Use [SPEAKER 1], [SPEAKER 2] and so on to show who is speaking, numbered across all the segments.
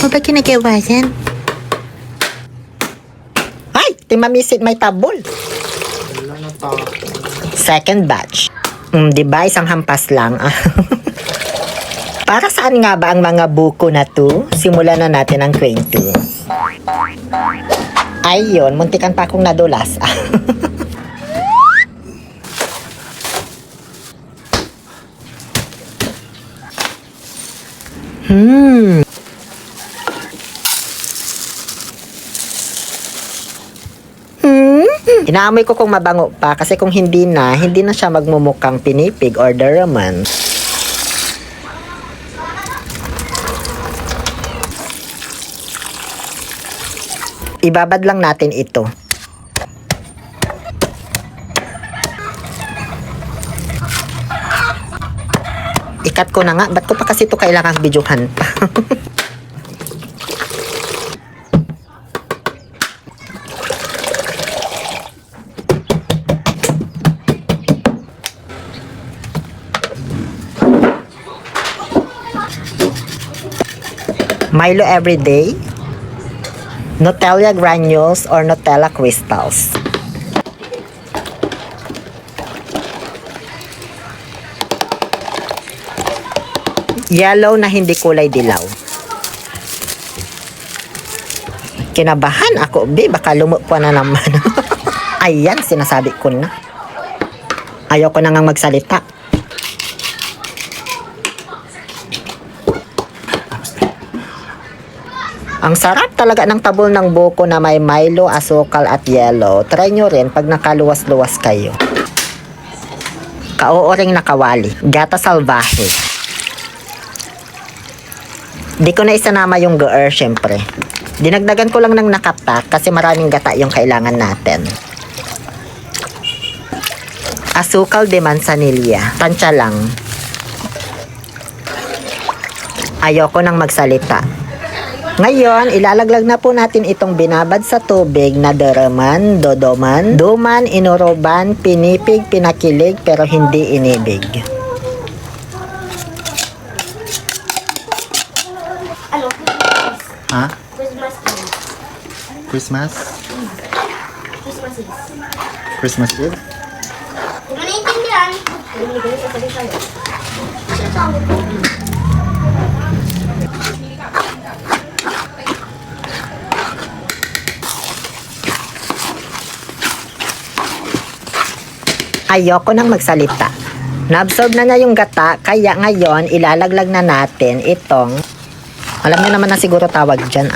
[SPEAKER 1] O ba kinagawasan? Ay! Timamisit may tabol.
[SPEAKER 2] Wala na to.
[SPEAKER 1] Second batch. Diba? Isang hampas lang. Para saan nga ba ang mga buko na to? Simulan na natin ang kwento. Ayun, muntikan pa akong nadulas. Inaamoy ko kung mabango pa kasi kung hindi na siya magmumukhang pinipig or daraman. Ibabad lang natin ito. Ikat ko na nga. Ba't ko pa kasi ito kailangang videohan pa? Milo everyday, Nutella granules or Nutella crystals. Yellow na hindi kulay dilaw. Kinabahan ako, baka lumupo na naman. Ayan, sinasabi ko na. Ayoko na ngang magsalita. Ang sarap talaga ng tabol ng buko na may Milo, asukal at yellow. Try nyo rin pag nakaluwas-luwas kayo. Kauuring nakawali. Gata salvahe. Di ko na isanama yung goer, syempre. Dinagdagan ko lang ng nakapak kasi maraming gata yung kailangan natin. Asukal de manzanilla. Tansya lang. Ayoko nang magsalita. Ngayon, ilalaglag na po natin itong binabad sa tubig na daraman, dodoman, duman, inuroban, pinipig, pinakilig, pero hindi inibig.
[SPEAKER 2] Ano?
[SPEAKER 3] Ha?
[SPEAKER 2] Christmas Eve.
[SPEAKER 3] Christmas?
[SPEAKER 2] Christmas Eve.
[SPEAKER 3] Christmas Eve?
[SPEAKER 2] Kung ano naiintindihan, hindi ko sasabihin sa'yo. Kasi tawag ko.
[SPEAKER 1] Ayoko nang magsalita. Na-absorb na niya yung gata, kaya ngayon ilalaglag na natin itong, alam niyo naman na siguro tawag dyan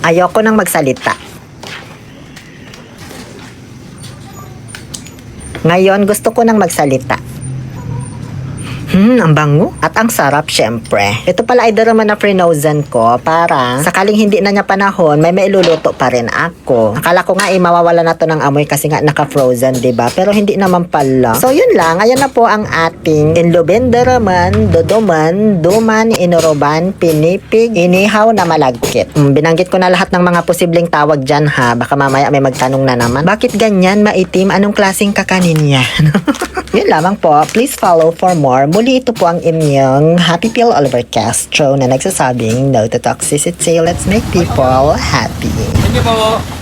[SPEAKER 1] Ayoko nang magsalita. Ngayon gusto ko nang magsalita. Ang bango. At ang sarap, syempre. Ito pala ay daraman na frozen ko para sakaling hindi na niya panahon, may mailuluto pa rin ako. Akala ko nga mawawala na to ng amoy kasi nga naka-frozen, diba? Pero hindi naman pala. So, yun lang. Ayan na po ang ating inlubin daraman, dodoman, duman, inuroban, pinipig, inihaw na malagkit. Binanggit ko na lahat ng mga posibleng tawag dyan, ha? Baka mamaya may magtanong na naman. Bakit ganyan, maitim? Anong klaseng kakanin yan? Yun lamang po. Please follow for more. Muli ito po ang inyong Happy Pill Oliver Castro na nagsasabing no to toxicity. Let's make people happy.
[SPEAKER 4] Thank you po.